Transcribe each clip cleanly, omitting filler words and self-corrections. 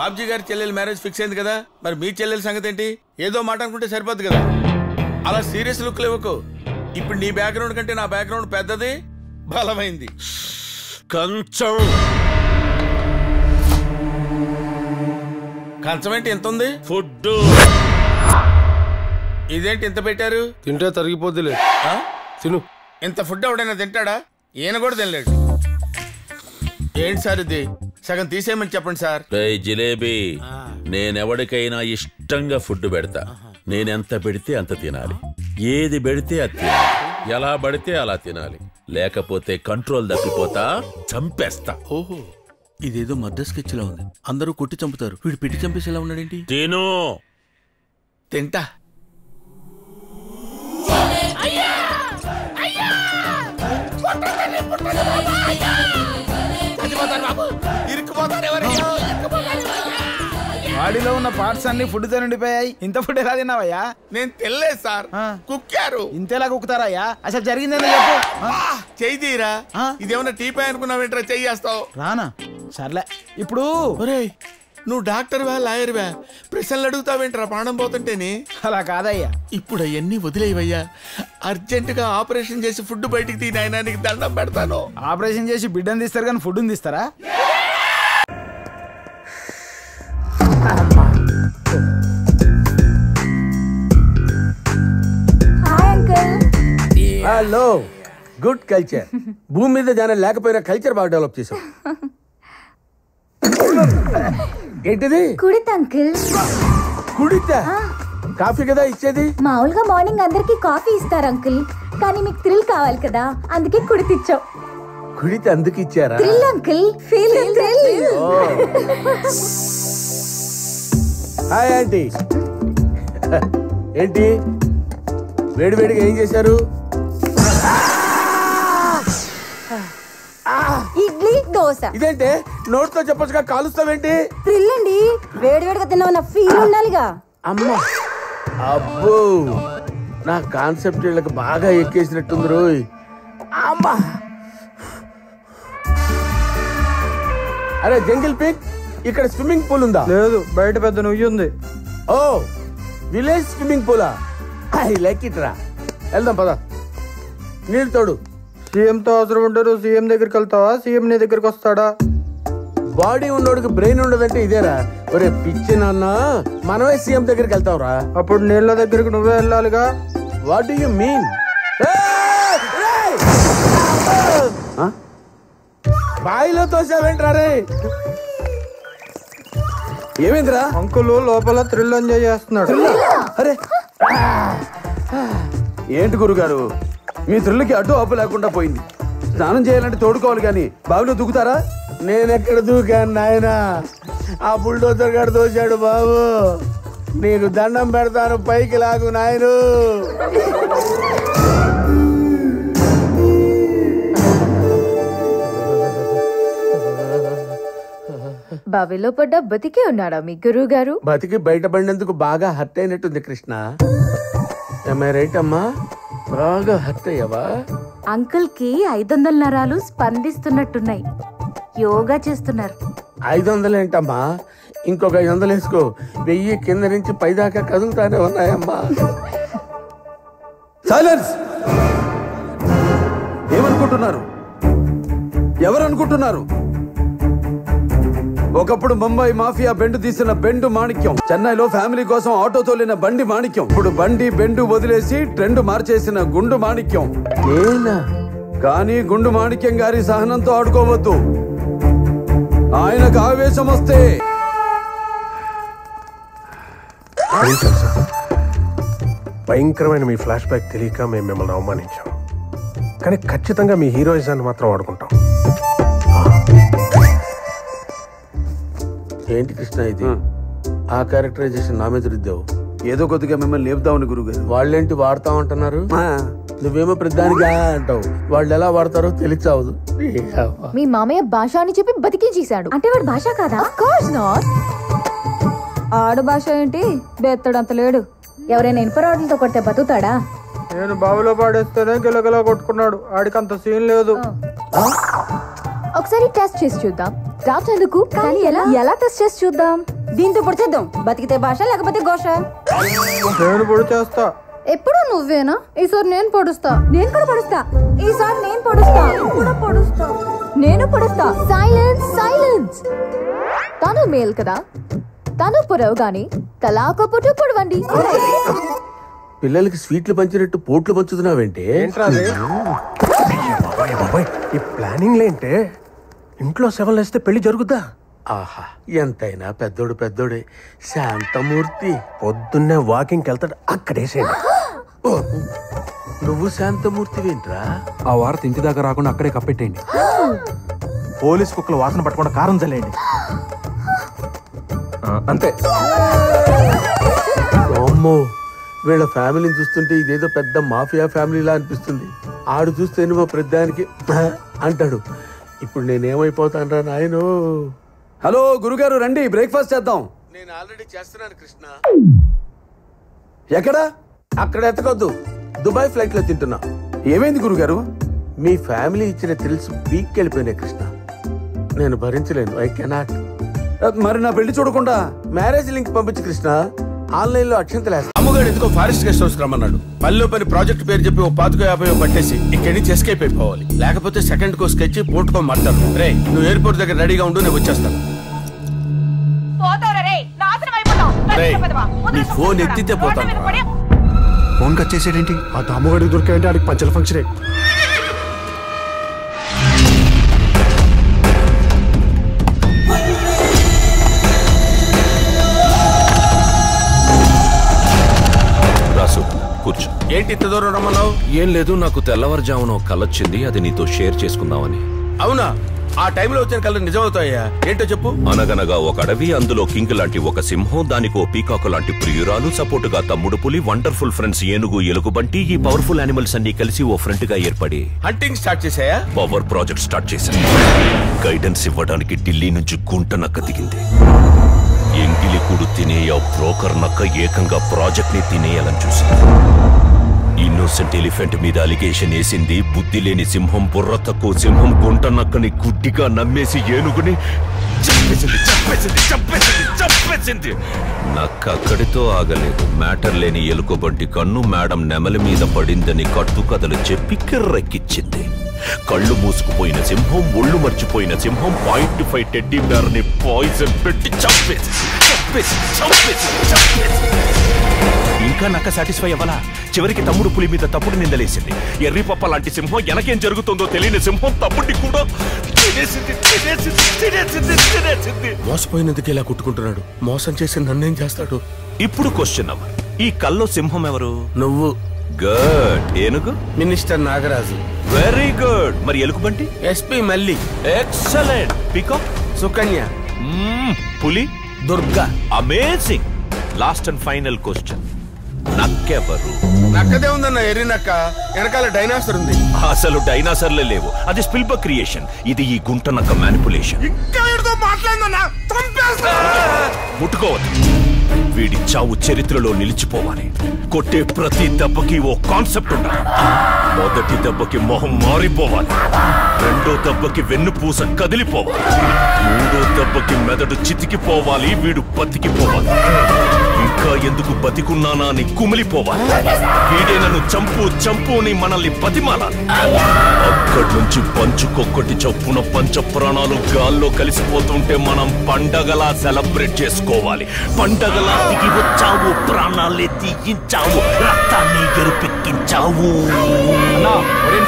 బాబ్జీ గారి చెల్లెలు marriage fix అయింది కదా, మరి మీ చెల్లెల సంగతి ఏంటి? ఏదో మాట అనుకుంటే సరిపోద్ది కదా, అలా సీరియస్ లుక్ ఇవ్వకు. ఇప్పుడు నీ బ్యాక్గ్రౌండ్ కంటే నా బ్యాక్గ్రౌండ్ పెద్దది, బలమైంది. కంచం కంచం ఏంటి ఎంత ఉంది? ఫుడ్. ఇదేంటి ఇంత పెట్టారు? తింటే తరిగిపోద్దిలే, తిను. ఇంత ఫుడ్ ఎవడైనా తింటాడా? ఈయన కూడా తినలేడు. ఏంటి సార్ ఇది? సగం తీసేయమని చెప్పండి సార్. జిలేబీ, నేనెవడికైనా ఇష్టంగా ఫుడ్ పెడతా. నేనెంత పెడితే అంత తినాలి, ఏది పెడితే అది తినాలి, ఎలా పడితే అలా తినాలి, లేకపోతే కంట్రోల్ తప్పిపోతా, చంపేస్తా. ఓహో, ఇదేదో మద్ద స్కెచ్ లా ఉంది. అందరూ కొట్టి చంపుతారు, వీడు పెట్టి చంపేసేలా ఉన్నాడేంటి? తిను. తింటా. బాడీలో ఉన్న పార్ట్స్ అన్ని ఫుడ్ తో నిండిపోయాయి. ఇంత ఫుడ్ ఎలా తిన్నావయ్యా? నేను తినలేదు సార్, కుక్కారు. ఇంతేలా కుక్కుతారయ్యా? అసలు జరిగిందేనా చెప్పు. చెయ్యి తీరా. ఇదేమన్నా టీపై అనుకున్నావేంట్రా? చెయ్యి చేస్తావు రానా? సర్లే. ఇప్పుడు నువ్వు డాక్టర్వా లాయర్వా? ప్రశ్నలు అడుగుతావేంట్రా ప్రాణం పోతుంటేనే? అలా కాదయ్యా. ఇప్పుడు అవన్నీ వదిలేవయ్యా. అర్జెంటుగా ఆపరేషన్ చేసి ఫుడ్ బయటికి తీ నాయనా, నీకు దండం పెడతాను. ఆపరేషన్ చేసి బిడ్డను తీస్తారు కానీ ఫుడ్ తీస్తారా? Hello, good culture. భూమి మీద జనం లేకపోయినా కల్చర్ బాగా డెవలప్ చేసాం. ఏంటిది? కుడిత అంకుల్. కుడిత? కాఫీ కదా ఇచ్చేది? మామూలుగా మార్నింగ్ అందరికి కాఫీ ఇస్తారు అంకుల్, కానీ మీకు థ్రిల్ కావాలి కదా, అందుకే కుడితిచ్చాం. కుడిత అందుకు ఇచ్చారా? Thrill uncle, feel the thrill. Hi aunty. ఏంటి వేడి వేడిగా ఏం చేశారు? ఇడ్లీ దోశ. ఇదేంటే నోట్తో చెప్పొచ్చుగా, కాలుస్తావేంటి? థ్రిల్ అండి, వేడి వేడిగా తిన్నామన్న ఫీల్ ఉండాలిగా. అమ్మా, అబ్బో, నా కాన్సెప్ట్ వీళ్ళకి బాగా ఎక్కేసినట్టుంది రోయ్. అమ్మా, అరే జంగిల్ పిక్, ఇక్కడ స్విమ్మింగ్ పూల్ ఉందా? లేదు, బయట పెద్ద నుయ్యి ఉంది. ఓ, విలేజ్ స్విమ్మింగ్ పూలా? ఐ లైక్ ఇట్ రా. వెళ్దాం పద. నీళ్ళు తోడు. సీఎం తో అవసరం ఉంటారు, సీఎం దగ్గరికి వెళ్తావా? సీఎం నీ దగ్గరికి వస్తాడా? బాడీ ఉన్నోడికి బ్రెయిన్ ఉండదంటే ఇదేరా. ఒరే పిచ్చి నాన్న, మనమే సీఎం దగ్గరికి వెళ్తావురా. అప్పుడు నీళ్ళ దగ్గరికి నువ్వే వెళ్ళాలిగా. What do you mean? బాయిలో తోసావేంట్రా రే? ఏమైందిరా? అంకుల్ లోపల థ్రిల్ ఎంజాయ్ చేస్తున్నాడు. అరే ఏంటి గురుగారు, మీ థ్రిల్కి అడ్డు ఆపు లేకుండా పోయింది. స్నానం చేయాలంటే తోడుకోవాలి కానీ బావిలో దూకుతారా? నేనెక్కడ దూకాను నాయనా, ఆ బుల్డోజర్ గారు దోశాడు బాబు. నీకు దండం పెడతాను, పైకి లాగు నాయను. బావిలో పడ్డ బతికే ఉన్నాడా మీ గురువు గారు? బతికి బయటపడినందుకు బాగా హర్ట్ అయినట్టుంది కృష్ణ. రైట్ అమ్మా, బాగా హర్ట్ అయ్యావా? అంకుల్ కి 500 నరాలు స్పందిస్తున్నట్టున్నాయి, యోగా చేస్తున్నారు. 500 ఏంటమ్మా, ఇంకొక 500 వేసుకో. 1000 కింద నుంచి పైదాకా కదులుతానే ఉన్నాయమ్మా. సైలెన్స్. ఏమనుకుంటున్నారు? ఎవరనుకుంటున్నారు? ఒకప్పుడు ముంబై మాఫియా బెండు తీసిన బెండు మాణిక్యం, చెన్నైలో ఫ్యామిలీ కోసం ఆటో తోలిన బండి మాణిక్యం, ఇప్పుడు బండి బెండు వదిలేసి ట్రెండ్ మార్చేసిన గుండు మాణిక్యం. కానీ గుండు మాణిక్యం గారి సహనంతో ఆడుకోవద్దు. ఆయనకు ఆవేశం వస్తే భయంకరమైన మీ ఫ్లాష్ బ్యాక్ తెలియక మేము మిమ్మల్ని అవమానించాం, కానీ ఖచ్చితంగా మీ హీరోయిజాన్ని మాత్రం వాడుకుంటాం. ఏంటి కృష్ణ ఇది? ఆ క్యారెక్టరైజేషన్ నా మీద రుద్దావు. ఏదో కొద్దిగా మిమ్మల్ని లేపుదామని గురుగారు. వాళ్ళేంటి వాడతామంటున్నారు, నువ్వేమో ప్రతిదానిగా అంటావు. వాళ్ళు ఎలా వాడతారో తెలిసావదు. మీ మామయ్య భాష అని చెప్పి బతికించేశాడు అంటే వాడు భాష కాదా? ఆడు భాష ఏంటి, బెత్తడంత లేడు. ఎవరైనా ఇనుపరాడులతో కొడితే బతుకుతాడా? నేను బావిలో పాడేస్తేనే గిలగలా కొట్టుకున్నాడు, ఆడికి అంత సీన్ లేదు. ఒకసారి టెస్ట్ చేసి చూద్దాం. డౌట్ ఎందుకు, కానీ ఎలా టెస్ట్ చేసి చూద్దాం. దీంతో పొడిచేద్దాం. బతికితే భాష లేకపోతే ఘోష. నేను పొడి చేస్తా. ఎప్పుడు నువ్వేనా? ఈసారి నేను పొడుస్తా. నేను కూడా పొడుస్తా. ఈసారి నేను పొడుస్తా. నేను పొడుస్తా. Silence silence. తను మేల్ కదా, తను పొడవు గాని తలాకపోటు పొడవండి. పిల్లలకి స్వీట్లు పంచినట్టు పోట్లు పంచుతున్నావేంటే? ఈ ప్లానింగ్ లేంటే ఇంట్లో సెవెన్ వేస్తే పెళ్లి జరుగుద్దా? ఆహా, ఎంతైనా పెద్దోడే శాంతమూర్తి. పొద్దున్నే వాకింగ్కి వెళ్తాడు, అక్కడేసేయండి. నువ్వు శాంతమూర్తివేంట్రా? ఆ వార్త ఇంటి దాకా రాకుండా అక్కడే కప్పెట్టేయండి. పోలీస్ కుక్కలు వాసన పట్టకుండా కారం చల్లేయండి. అంతే. అమ్మో, వీళ్ళ ఫ్యామిలీని చూస్తుంటే ఇదేదో పెద్ద మాఫియా ఫ్యామిలీలా అనిపిస్తుంది. ఆడు చూస్తే మా ప్రధానికి అంటాడు. ఇప్పుడు నేనేమైపోతానరా నాయనో. హలో గురుగారు, రండి బ్రేక్ఫాస్ట్ చేద్దాం. నేను ఆల్రెడీ చేస్తున్నాను కృష్ణ. ఎక్కడ? అక్కడ ఎత్తకొద్దు, దుబాయ్ ఫ్లైట్ లో తింటున్నా. ఏమైంది గురుగారు? మీ ఫ్యామిలీ ఇచ్చిన థ్రిల్స్ పీక్కి వెళ్ళిపోయినాయి కృష్ణ. నేను భరించలేను. I cannot. మరి నా పెళ్లి చూడకుండా మ్యారేజ్ లింక్ పంపించు కృష్ణ. ఆన్లైన్ లో అక్షంతలేస్తా. అమ్మగారు ఎందుకో ఫారెస్ట్ గెస్ట్ హౌస్ రమ్మన్నాడు. పనిలో పని ప్రాజెక్ట్ పేరు చెప్పి 25,000 పట్టేసి ఇక్కడి నుంచి ఎస్కేప్ అయిపోవాలి. లేకపోతే సెకండ్ కో స్కెచ్ పోర్టుకో మాట్లాడు. రే, నువ్వు ఎయిర్పోర్ట్ దగ్గర రెడీగా ఉండు, నేను వచ్చేస్తాను. నీ ఫోన్ ఎత్తితే పోతాను. ఫోన్ కట్ చేసేటేంటి? ఆ దామగడికి దొరికాయంటే ఆడికి పంచల ఫంక్షనే. కూర్చో. ఏంటి ఇంత దూరం రమ్మన్నావు? ఏం లేదు, నాకు తెల్లవారుజామున కలొచ్చింది, అది నీతో షేర్ చేసుకుందామని. అవునా? ఆ టైంలో వచ్చిన కళ్ళు నిజమవుతాయా? ఏంటో చెప్పు. అనగనగా ఒక అడవి, అందులో కింగ్ లాంటి ఒక సింహం, దానికి ఓ పీకాకు లాంటి ప్రియురాలు, సపోర్టుగా తమ్ముడు పులి, వండర్ఫుల్ ఫ్రెండ్స్ ఏనుగు, ఎలుగుబంటి. ఈ పవర్ఫుల్ యానిమల్స్ అన్ని కలిసి ఓ ఫ్రెండ్ గా ఏర్పడి హంటింగ్ స్టార్ట్ చేశాయా? పవర్ ప్రాజెక్ట్ స్టార్ట్ చేశాను. గైడెన్స్ ఇవ్వడానికి ఢిల్లీ నుంచి గుంట నక్క దిగింది. ఎంగిలి కూడు తినే ఆ బ్రోకర్ నక్క ఏకంగా ప్రాజెక్ట్ ని తినేయాలని చూసింది. ఇన్నోసెంట్ ఎలిఫెంట్ మీద అలిగేషన్ వేసింది. బుద్ధి లేని సింహం, బుర్ర తక్కువ సింహం గుంట నక్కని గుడ్డిగా నమ్మేసి ఏనుగుని చంపేసింది. నక్క అక్కడితో ఆగలేదు. మ్యాటర్ లేని ఎలుకబంటి కన్ను మేడం నెమలి మీద పడిందని కట్టుకథలు చెప్పి కిర్రెక్కిచ్చింది. కళ్ళు మూసుకుపోయిన సింహం, ఒళ్ళు మర్చిపోయిన సింహం, 0.5 టెడ్డీ బేర్ ని పాయిజన్ పెట్టి చంపేసి. ఇంకా నక్క సాటిస్ఫై అవ్వాలా? చివరికి తమ్ముడు పులి మీద తప్పుడు నిందలేసింది. ఎర్రి పప్ప లాంటి సింహం, ఎనకేం జరుగుతుందో తెలియని సింహం తమ్ముడిని కూడా తినేసింది. మోసపోయినందుకు ఇలా కుట్టుకుంటున్నాడు. మోసం చేసి నన్నేం చేస్తాడు? ఇప్పుడు క్వశ్చన్ అవ్వ, ఈ కల్లో సింహం ఎవరు? నువ్వు. గుడ్. ఏనుగు? మినిస్టర్ నాగరాజు. Very good. మరి ఎలుగుబంటి? SP Malli. Excellent. Peacock? Sukanya. పులి? Durga. Amazing. Last and final question, నక్కెవరు? నక్కదే ఉందన్న, ఎర్రి నక్క. వెనకాల డైనాసర్ ఉంది. అసలు డైనాసర్లే లేవు, అది స్పిల్బర్గ్ క్రియేషన్. ఇది ఈ గుంట నక్క మ్యానిపులేషన్. ముట్టుకోవద్దు. వీడి చావు చరిత్రలో నిలిచిపోవాలి. కొట్టే ప్రతి దెబ్బకి ఓ కాన్సెప్ట్ ఉండాలి. మొదటి దెబ్బకి మొహం మారిపోవాలి, రెండో దెబ్బకి వెన్నుపూస కదిలిపోవాలి, మూడో దెబ్బకి మెదడు చితికిపోవాలి, వీడు బతికిపోవాలి. ఇంకా ఎందుకు బతికున్నానా అని కుమిలిపోవాలి. వీడే నన్ను చంపు అని మనల్ని బతిమాలాలి. అక్కడి నుంచి పంచుకొక్కటి చొప్పున పంచ ప్రాణాలు గాల్లో కలిసిపోతుంటే మనం పండగలా సెలబ్రేట్ చేసుకోవాలి. పండగలా దిగి వచ్చావు, ప్రాణాలే తీయించావు, రక్తాన్ని ఎరుపెక్కించావు.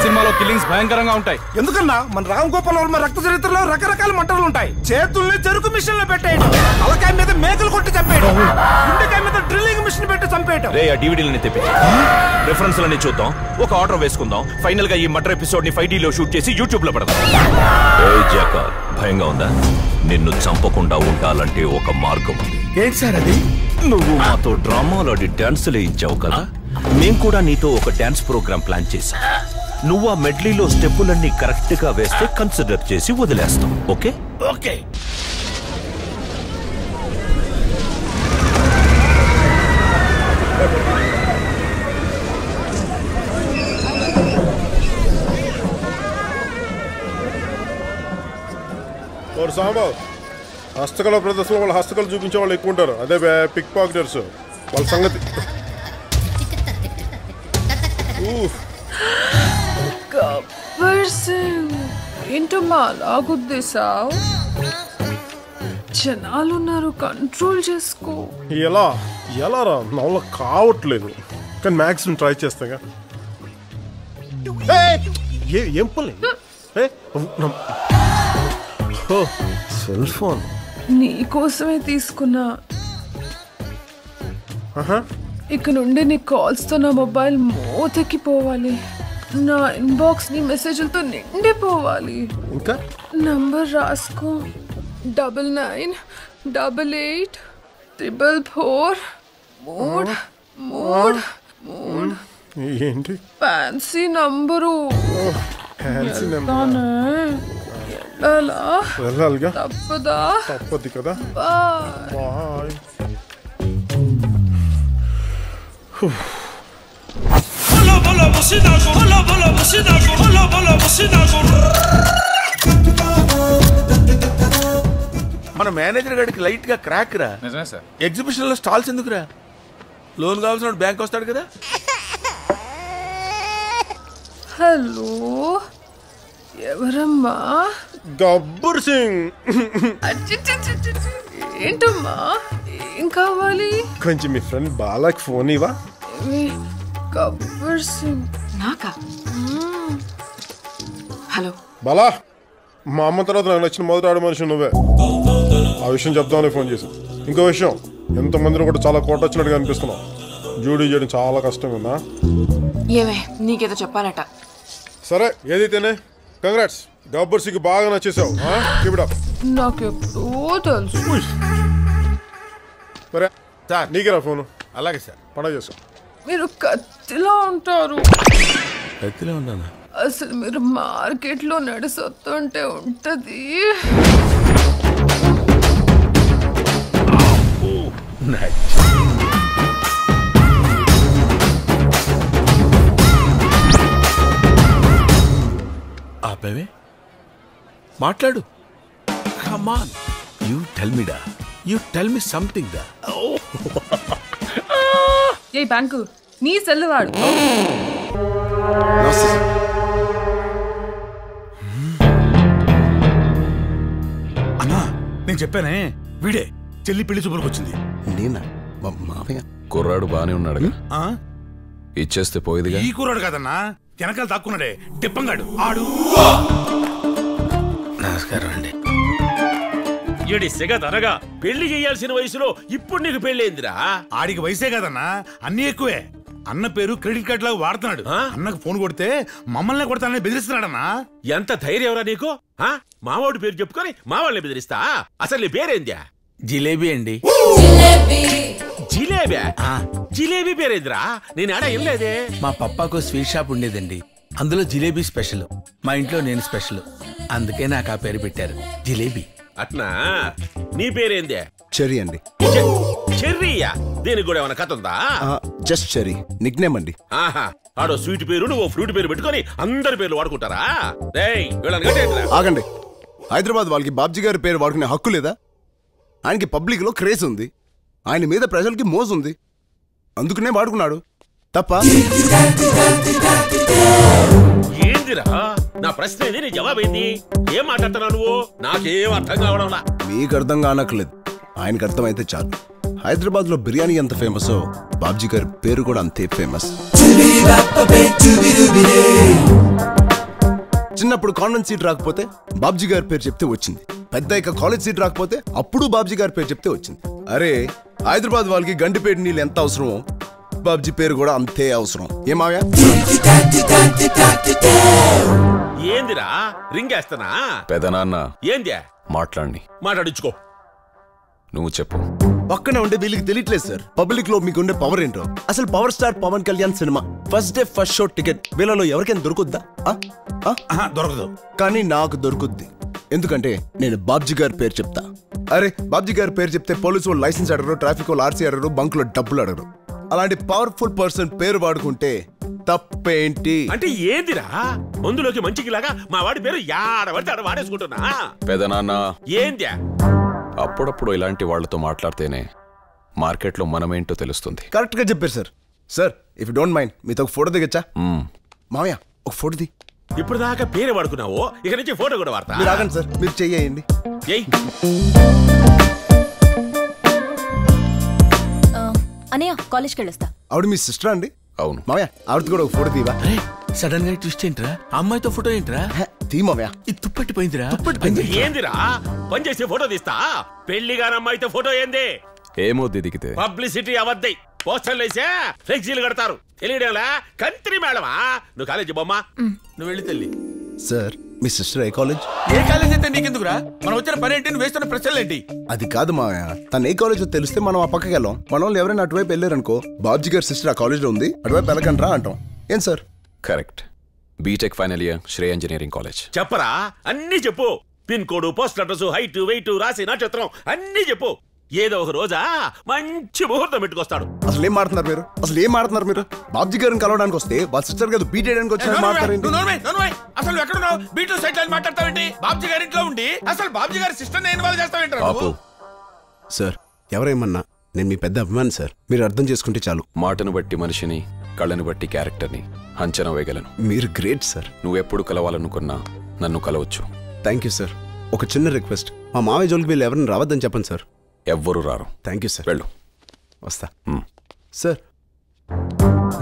సినిమాలో కిల్లింగ్స్ భయంకరంగా ఉంటాయి. ఎందుకన్నా మన రామ్ గోపాల్ వర్మ రక్త చరిత్రలో రకరకాల మంటలు ఉంటాయి. చేతుల్ని చెరుకు మిషన్ లో పెట్టేయడం, తలకాయ మీద మేకలు కొట్టి చంపేయడం, గుండెకాయ మీద డ్రిల్లింగ్ మిషన్ పెట్టి చంపేయడం. రే, ఆ డివిడీలని తెప్పించు, రిఫరెన్స్ లని చూద్దాం, ఒక ఆర్డర్ వేసుకుందాం. ఫైనల్ గా ఈ మటర్ ఎపిసోడ్ ని 5D లో షూట్ చేసి యూట్యూబ్ లో పెడదాం. భయంగా ఉందా? నిన్ను చంపకుండా ఉండాలంటే ఒక మార్గం ఉంది. ఏంటి సార్ అది? నువ్వు మాతో డ్రామాలో డాన్సులు వేయించావు కదా, మేం కూడా నీతో ఒక డాన్స్ ప్రోగ్రామ్ ప్లాన్ చేశాం. నువ్వు ఆ మెడ్లీలో స్టెప్పులన్నీ కరెక్ట్ గా వేస్తే కన్సిడర్ చేసి వదిలేస్తాం. ఓకే? ఓకే. और साहब హస్తకళ ప్రదర్శనలో వాళ్ళ హస్తకళ చూపించే వాళ్ళు ఎక్కువ ఉంటారు. అదే పిక్ పాకెటర్స్ వాళ్ళ సంగతి. ఏంటమ్మా లాగుద్దేశావు? జనాలున్నారు, కంట్రోల్ చేసుకో. ఎలా ఎలా రా నా వల్ల కావట్లేదు, కానీ మ్యాక్సిమం ట్రై చేస్తాగా. ఏం పని సెల్ ఫోన్ నీకోసమే తీసుకున్నా. ఇక నుండి నీ కాల్స్ తో నా మొబైల్ మోతెక్కిపోవాలి. నా ఇన్బాక్స్ నీ మెసేజ్లతో నిండిపోవాలి. ఇంకా నంబర్ రాసుకో. 998844 ఏంటి ఫ్యాన్సీ నంబరు. వెళ్ళాలిగా, తప్పదా? తప్పది కదా. బాయ్. మన మేనేజర్ గారికి లైట్ గా క్రాక్ రా. నిజమే సార్. ఎగ్జిబిషన్ లో స్టాల్స్ ఎందుకురా? లోన్ కావాల్సిన బ్యాంక్ వస్తాడు కదా. హలో, ఎవరమ్మా? గబ్బర్ సింగ్. ఏంటమ్మా, ఏం కావాలి? కొంచెం మీ ఫ్రెండ్ బాలాకి ఫోన్ ఇవ్వా. గబ్బర్ సింగ్ నాకా? హలో బాలా, మా అమ్మ తర్వాత నాకు నచ్చిన మొదటి ఆడ మనిషి నువ్వే. ఆ విషయం చెప్దామని ఫోన్ చేశాను. ఇంకో విషయం, ఎంతమందిని కూడా చాలా కోట వచ్చినట్టుగా అనిపిస్తున్నావు. జూడీ చేయడం చాలా కష్టం ఉందా? ఏమే నీకేదో చెప్పాలట. సరే, ఏదైతేనే కంగ్రాట్స్. గబ్బర్ సింగ్ బాగా నచ్చేసావు. నాకెప్పుడో తెలుసు. సరే సార్, నీకేరా ఫోను. అలాగే సార్, పండగ చేసుకో. మీరు కత్తిలా ఉంటారు. కత్తిలో ఉన్నానా? అసలు మీరు మార్కెట్ లో నడిసొస్తుంటే ఉంటది. ఆపేవే, మాట్లాడు. Come on, you tell me డా, యు టెల్ మీ సంథింగ్ డా. ఏ బ్యాంకు నీ సెల్ వాడు. అన్నా, నేను చెప్పానే, వీడే చెల్లి పెళ్లి చూపులకు వచ్చింది. నేనా? కుర్రాడు బానే ఉన్నాడు. ఇచ్చేస్తే పోయేదిగా. ఈ కూరాడు కాదన్నా, వెనకాల దాక్కున్నాడే తిప్పంగాడు ఆడు. నమస్కారం అండి. ఏడి సెగ తనగా పెళ్లి చేయాల్సిన వయసులో ఇప్పుడు నీకు పెళ్ళేందిరా? ఆడికి వయసే కాదన్నా, అన్ని ఎక్కువే. అన్న పేరు క్రెడిట్ కార్డ్ లాగా వాడుతున్నాడు. అన్నకు ఫోన్ కొడితే మమ్మల్ని కొడతానని బెదిరిస్తున్నాడన్నా. ఎంత ధైర్యం ఎవరా నీకు? మావాడి పేరు చెప్పుకొని మా వాళ్ళని బెదిరిస్తా? అసలు నీ పేరేంద్యా? జిలేబీ అండి. జిలేబీ? జిలేబీ పేరేంద్రా? నేను ఆడ ఏం లేదే. మా పప్పాకు స్వీట్ షాప్ ఉండేదండి, అందులో జిలేబీ స్పెషల్. మా ఇంట్లో నేను స్పెషల్, అందుకే నాకు ఆ పేరు పెట్టారు, జిలేబీ. అట్నా? నీ పేరేందే? చెర్రీ అండి. చెర్రీయా? దీనికి కూడా ఏమైనా కథ ఉందా? జస్ట్ చెర్రీ, నిక్ నేమ్ అండి. ఆహా, ఆడో స్వీట్ పేరు నువ్వు ఫ్రూట్ పేరు పెట్టుకొని అందరి పేర్లు వాడుకుంటారా? ఆగండి, హైదరాబాద్ వాళ్ళకి బాబ్జీ గారి పేరు వాడుకునే హక్కు లేదా? ఆయనకి పబ్లిక్ లో క్రేజ్ ఉంది, ఆయన మీద ప్రజలకి మోజు ఉంది, అందుకనే వాడుకున్నాడు. తప్ప? ఏందిరా నా ప్రశ్న ఏంది, నీ జవాబేంది? ఏం మాట్లాడుతున్నావు నువ్వు? నాకేం అర్థం కావడంలా. మీకు అర్థం కానక్కర్లేదు, ఆయనకు అర్థమైతే చాలు. హైదరాబాద్ లో బిర్యానీ ఎంత ఫేమస్, బాబ్జీ గారి పేరు కూడా అంతే ఫేమస్. చిన్నప్పుడు కాన్వెంట్ సీట్ రాకపోతే బాబ్జీ గారి పేరు చెప్తే వచ్చింది, పెద్ద ఇక కాలేజ్ సీట్ రాకపోతే అప్పుడు బాబ్జీ గారి పేరు చెప్తే వచ్చింది. అరే, హైదరాబాద్ వాళ్ళకి గండిపేట నీళ్ళు ఎంత అవసరమో బాబ్జీ పేరు కూడా అంతే అవసరం. ఏమావ్యా? ఏందిరా రింగేస్తానా? పెదనాన్న ఏంద్యా? మాట్లాడించుకో. నువ్వు చెప్పు. పక్కనే ఉండే వీళ్ళకి తెలియట్లేదు సార్, పబ్లిక్ లో మీకుండే పవర్ ఏంటో. అసలు power star Pawan Kalyan cinema first day first show ticket వీళ్ళలో ఎవరికైనా దొరుకుద్దా? దొరకదు, కానీ నాకు దొరుకుద్ది. ఎందుకంటే నేను బాబ్జీ గారి పేరు చెప్తా. అరే, బాబ్జీ గారి పేరు చెప్తే పోలీసు వాళ్ళు లైసెన్స్ అడగరు, ట్రాఫిక్ వాళ్ళు ఆర్సీ అడగరు, బంక్ లో డబ్బులు అడగరు. అలాంటి పవర్ఫుల్ పర్సన్ పేరు వాడుకుంటే తప్పేంటి? అంటే ఏందిరా, మందులోకి మంచికి లాగా మా వాడి పేరు యాడబడితే ఆడ వాడేసుకుంటున్నా? పెదనాన్న ఏంద్యా? అప్పుడప్పుడు ఇలాంటి వాళ్ళతో మాట్లాడితేనే మార్కెట్లో మనమేంటో తెలుస్తుంది. కరెక్ట్గా చెప్పారు sir. Sir if you don't mind మీతో ఒక ఫోటో దిగచ్చా? మామయ్య ఒక ఫోటో ది. ఇప్పుడు దాకా పేరు వాడుకున్నావో ఇక నుంచి ఫోటో కూడా వాడతా. మీరు ఆగండి సార్, మీరు చెయ్యండి. అనయ్య కాలేజ్కి వెళ్ళొస్తా. ఆవిడ మీ సిస్టర్ అండి? అవును. మామయ్య ఆవిడతో కూడా ఒక ఫోటో తీవా? సడన్ గా ట్విస్ట్ ఏంట్రా? అమ్మాయితో ఫోటో ఏంట్రా? తీ మామయ్య. ఇది తుప్పట్టిపోయిందిరా. ఏందిరా పని చేసి ఫోటో తీస్తా? పెళ్లిగాని అమ్మాయితో ఫోటో ఏంది? ఏమవుద్ది దిగితే? పబ్లిసిటీ అవద్ది. పోస్టర్లు వేసా ఫ్లెక్సీలు కడతారు. తెలియడంలా కంత్రి మేడమా? నువ్వు కాలేజీ బొమ్మ, నువ్వు వెళ్ళి తల్లి. సార్ మీ సిస్టర్ ఏ కాలేజ్? ఏ కాలేజ్ అయితే నీకెందుకురా? మనం వచ్చిన పని ఏంటి? నువ్వు వేస్తున్న ప్రశ్నలు ఏంటి? అది కాదు మామయ్య, తను ఏ కాలేజ్ తెలిస్తే మనం ఆ పక్కకి వెళ్ళాం. మన వాళ్ళు ఎవరైనా అటువైపు వెళ్ళారనుకో, బాబ్జీ గారి సిస్టర్ ఆ కాలేజ్లో ఉంది, అటువైపు వెళ్ళకండ్రా అంటాం. ఏం sir? Correct. BTech final year, Shreya engineering college. చెప్పరా? అన్ని చెప్పు. Pin code, post address, height, weight, రాసి నక్షత్రం అన్ని చెప్పు. ఏదో ఒక రోజా మంచి ముహూర్తం పెట్టుకొస్తాడు. అసలు ఏం మాడుతున్నారు మీరు? అసలు ఏం మాడుతున్నారు మీరు? బాబ్జీ గారిని కలవడానికి వస్తే వాళ్ళ సిస్టర్ గారు బీట్ చేయడానికి వచ్చి మాట్లాడారు. అసలు ఎక్కడున్నావు? బీటూ సైట్ లైన్ మాట్లాడతావేంటి? బాబ్జీ గారి ఇంట్లో ఉండి అసలు బాబ్జీ గారి సిస్టర్ ఇన్వాల్వ్ చేస్తావేంటి? సార్ ఎవరేమన్నా నేను మీ పెద్ద అభిమాని సార్, మీరు అర్థం చేసుకుంటే చాలు. మాటను బట్టి మనిషిని, కళ్ళను బట్టి క్యారెక్టర్ని అంచనా వేయగలను. మీరు గ్రేట్ సార్. నువ్వెప్పుడు కలవాలనుకున్నా నన్ను కలవచ్చు. Thank you sir. ఒక చిన్న రిక్వెస్ట్, మా మావయ్య జోలికి వీళ్ళు ఎవరిని రావద్దని చెప్పండి సార్. ఎవ్వరూ రారు. Thank you sir. వెళ్ళు. వస్తా సార్.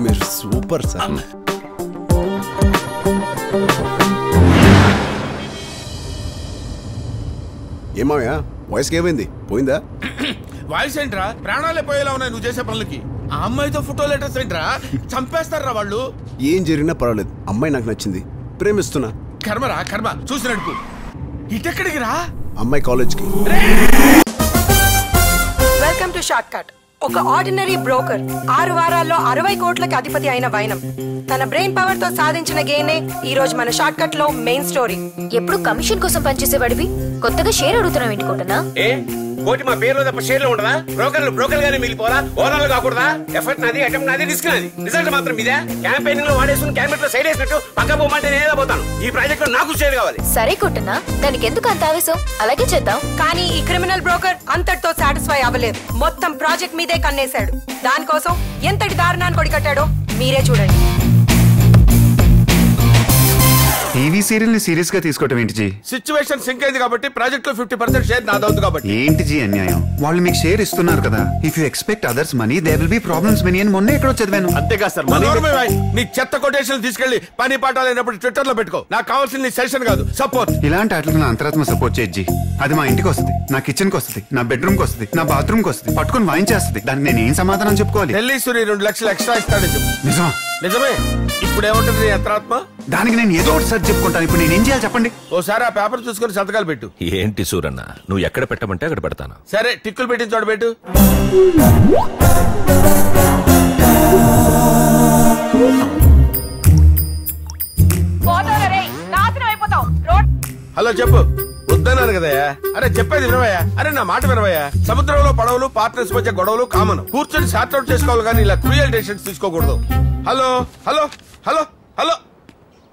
మీరు సూపర్ సార్. ఏమావయ్య వాయిస్కి ఏమైంది? పోయిందా? వాయిస్ ఏంట్రా? ప్రాణాలే పోయేలా ఉన్నాయి నువ్వు చేసే పనులకి. ఆ అమ్మాయితో ఫోటో లెటర్స్ ఏంట్రా? చంపేస్తారా వాళ్ళు? ఏం జరిగినా పర్వాలేదు, అమ్మాయి నాకు నచ్చింది, ప్రేమిస్తున్నా. కర్మరా కర్మ. చూసి నడుపు. ఇటెక్కడికి రా? అమ్మాయి కాలేజ్కి. Welcome to short cut. ఒక ఆర్డినరీ బ్రోకర్ 6 వారాల్లో 60 కోట్లకి అధిపతి అయిన వైనం తన బ్రెయిన్ పవర్ తో సాధించిన గేనే ఈ రోజు మన షార్ట్ కట్ లో మెయిన్ స్టోరీ. ఎప్పుడు కమిషన్ కోసం పనిచేసేవాడివి కొత్తగా షేర్ అడుగుతున్నావు ఏంటి కొంటనా? కోటి మా పేరులో తప్ప షేర్లు ఉండదా? బ్రోకర్ గానే మిగిలిపోరా? ఓనర్లు కాకూడదా? ఎఫర్ట్ నాది, అటెంప్ట్ నాది, రిస్క్ నాది, రిజల్ట్ మాత్రం ఇదే. క్యాంపెయినింగ్ లో వాడేసుకుని క్యాబినెట్ లో సైడ్ వేసినట్టు పక్క పోమంటే నేనే పోతాను. ఈ ప్రాజెక్ట్ లో నాకు షేర్ కావాలి. సరే కొట్టనా, దానికి ఎందుకు అంత ఆవేశం? అలాగే చేద్దాం. కానీ ఈ క్రిమినల్ బ్రోకర్ అంతటితో సాటిస్ఫై అవ్వలేదు. మొత్తం ప్రాజెక్ట్ మీదే కన్నేశాడు. దానికోసం ఎంతటి దారుణాన్ని కొడికట్టాడో మీరే చూడండి. టీవీ సీరియల్ ని సీరియస్ గా తీసుకోవటం ఏంటి జీ? సిచ్యువేషన్ సింక్ అయింది కాబట్టి ప్రాజెక్ట్ లో 50% షేర్ నాదవుతుంది కాబట్టి. ఏంటి జీ అన్యాయం? వాళ్ళు మీకు షేర్ ఇస్తున్నారు కదా. If you expect others money they will be problems many అని మొన్న ఎక్కడో చదివాను. అంతేగా సార్. నీ చెత్త కొటేషన్ తీసుకెళ్లి పని పాఠాలు అయినప్పుడు ట్విట్టర్ లో పెట్టుకో. నాకు కావాల్సిన నీ సెషన్ కాదు, సపోర్ట్. ఇలాంటి వాటికి నా అంతరాత్మ సపోర్ట్ చేయొచ్చు జీ. అది మా ఇంటికి వస్తుంది, నా కిచెన్ కి వస్తుంది, నా బెడ్రూమ్ కి వస్తుంది, నా బాత్రూమ్ కి వస్తుంది, పట్టుకుని వాయించేస్తుంది. దానికి నేను ఏం సమాధానం చెప్పుకోవాలి? ఢిల్లీశ్వరి 2 లక్షలు ఎక్స్ట్రా ఇస్తాడని చెప్పు. నిజమా? నిజమే. ఇప్పుడు ఏముంటుంది అంతరాత్మ? దానికి నేను ఏదో ఒకటి సార్ చెప్పుకుంటాను. ఇప్పుడు నేనేం చేయాలి చెప్పండి? ఓసారి ఆ పేపర్ చూసుకుని సంతకాలు పెట్టు. ఏంటి సూరన్న, నువ్వు ఎక్కడ పెట్టమంటే అక్కడ పెడతాను. సరే, టిక్కులు పెట్టిన చోట పెట్టు. హలో చెప్పు. వద్దన్నారు కదయ్యా. అరే చెప్పేది వినవయ్యా. అరే నా మాట వినవయ్యా. సముద్రంలో పడవలు పార్ట్నర్స్ మధ్య గొడవలు కామన్. కూర్చొని సార్ట్ అవుట్ చేసుకోవాలి కానీ ఇలా క్రూయల్ డెసిషన్స్ తీసుకోకూడదు. Hello hello hello hello.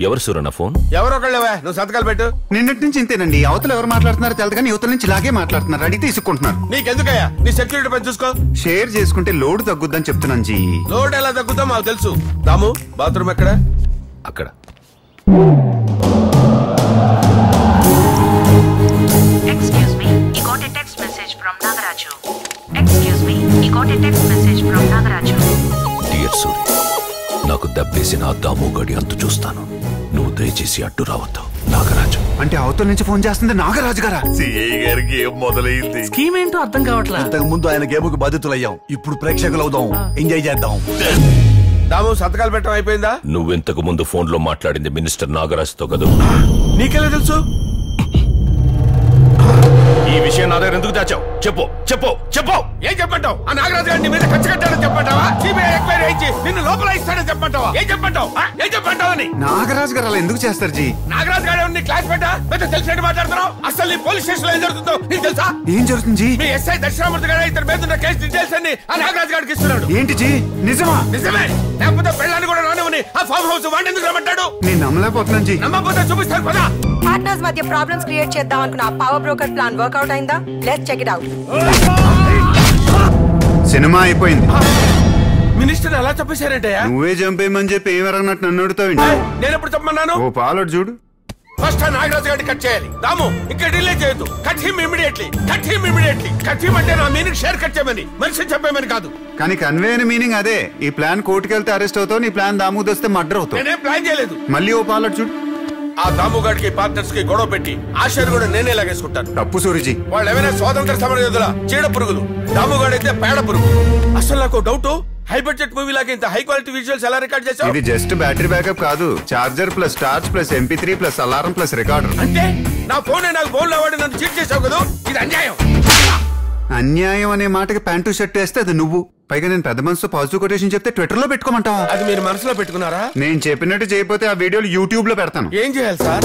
ఎవరు సూరన్న ఫోన్? ఎవరొకళ్ళవా, నువ్వు సంతకాలు పెట్టు. నిన్నటి నుంచి ఇంతేనండి. అవతల ఎవరు మాట్లాడుతున్నారో తెలియదు కానీ యువతల నుంచి ఇలాగే మాట్లాడుతున్నారు. అడిగితే తీసుకుంటున్నారు. నీకెందుకయ్యా? నీ సెక్యూరిటీ పని చూసుకో. షేర్ చేసుకుంటే లోడ్ తగ్గుద్దని చెప్తున్నాను జీ. లోడ్ ఎలా తగ్గుతా మాకు తెలుసు. దాము బాత్రూమ్ ఎక్కడ? అక్కడ. Excuse me, you got a text message from Nagaraju. Excuse me, you got a text message from Nagaraju. Dear Suri, నాకు దెబ్బేసిన ఆ దాము గడి అంతు చూస్తాను. నువ్వు దయచేసి అడ్డు రావద్దు. నాగరాజు. అంటే అవతల నుంచి ఫోన్ చేస్తుంది నాగరాజు గారా? సిఐ గారికి ఏం మొదలైంది? స్కీమ్ ఏంటో అర్థం కావట్లేదు. ఇంతకు ముందు ఆయన గేముకు బాధితులయ్యాం, ఇప్పుడు ప్రేక్షకులు అవుదాం, ఎంజాయ్ చేద్దాం. దాము సంతకాలు పెట్టడం అయిపోయిందా? నువ్వెంతకు ముందు ఫోన్ లో మాట్లాడింది మినిస్టర్ నాగరాజుతో కదా? నీకెలా తెలుసు? ఈ విషయం నా దగ్గర ఎందుకు దాచావు? చెప్పు చెప్పు చెప్పు. ఏం చెప్పంటావు? ఆ నాగరాజు గారిని మీద ఖర్చు కట్టాడని చెప్పంటావా? సిబిఐ ఎంక్వైరీ అయించి నిన్ను లోపల ఇస్తాడని చెప్పంటావా? ఏం చెప్పంటావు? ఏం చెప్పంటావని? నాగరాజు గారు అలా ఎందుకు చేస్తారు జీ? నాగరాజు గారు నీ క్లాస్ పెట్టా పెద్ద తెలిసినట్టు మాట్లాడుతున్నావు. అసలు నీ పోలీస్ స్టేషన్ లో ఏం జరుగుతుందో నీకు తెలుసా? ఏం జరుగుతుంది జీ? మీ ఎస్ఐ దక్షిణామూర్తి గారు ఇతని మీద ఉన్న కేసు డీటెయిల్స్ అన్ని ఆ నాగరాజు గారికి ఇస్తున్నాడు. ఏంటి జీ? నిజమా? నిజమే. లేకపోతే పెళ్ళాన్ని కూడా రానివ్వని ఆ ఫామ్ హౌస్ వాడిని ఎందుకు రమ్మంటాడు? నేను నమ్మలేకపోతున్నాను జీ. నమ్మకపోతే చూపిస్తాను పదా. పార్ట్నర్స్ మధ్య ప్రాబ్లమ్స్ క్రియేట్ చేద్దాం అనుకున్న ఆ పవర్ బ్రోకర్ ప్లాన్ వర్కౌట్ అయిందా? Let's check it out. Cinema అయిపోయింది. మినిస్టర్ అలా చెప్పేశారంటే నువ్వే చంపేయమని చెప్పి ఏం ఎరగనట్టు నన్ను అడుగుతావు. నేను ఎప్పుడు చెప్పమన్నాను? ఓ పాలడు చూడు. ఫస్ట్ నాగరాజు గారిని కట్ చేయాలి. రాము ఇంకా డిలే చేయొద్దు. Cut him immediately. Cut him immediately. Cut him అంటే నా మీనింగ్ షేర్ కట్ చేయమని, మనిషిని చెప్పేమని కాదు. కానీ కన్వే అయిన మీనింగ్ అదే. ఈ ప్లాన్ కోర్టుకి వెళ్తే అరెస్ట్ అవుతావు, నీ ప్లాన్ దాము వస్తే మర్డర్ అవుతావు. నేనేం ప్లాన్ చేయలేదు. మళ్ళీ ఓ పాలడు చూడు. ఆ దాముగాడికి పార్ట్నర్స్ కి గొడవ పెట్టి ఆశర్ కూడా నేనే లాగేసుకుంటాను. తప్పు సూరిజీ. వాళ్ళు ఏమైనా స్వాతంత్ర సమరయోధుల చీడ పురుగులు, దాముగాడైతే పేడ పురుగు. అసలు నాకు డౌట్, హై బడ్జెట్ మూవీ లాగా ఇంత హై క్వాలిటీ విజువల్స్ ఎలా రికార్డ్ చేశావు? ఇది జస్ట్ బ్యాటరీ బ్యాకప్ కాదు, charger plus torch plus MP3 plus alarm plus recorder. అంటే నా ఫోన్ నాకు ఫోన్ అవార్డు నన్ను చీట్ చేసావు కదా. ఇది అన్యాయం. అన్యాయం అనే మాటకి ప్యాంటు షర్ట్ వేస్తే అది నువ్వు. పైగా నేను పెద్ద మనసుతో పాజిటివ్ కొటేషన్ చెప్తే ట్విట్టర్ లో పెట్టుకోమంటావా? అది మీరు మనసులో పెట్టుకున్నారా? నేను చెప్పినట్టు చేయకపోతే ఆ వీడియోలు యూట్యూబ్ లో పెడతాను. ఏం చేయాలి సార్?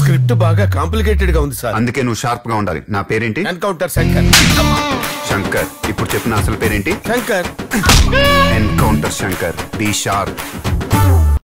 స్క్రిప్ట్ బాగా కాంప్లికేటెడ్ గా ఉంది సార్. అందుకే నువ్వు షార్ప్ గా ఉండాలి. నా పేరేంటి? ఎన్కౌంటర్ శంకర్. శంకర్. ఇప్పుడు చెప్పిన అసలు పేరేంటి? Shankar. Encounter Shankar. Be sharp.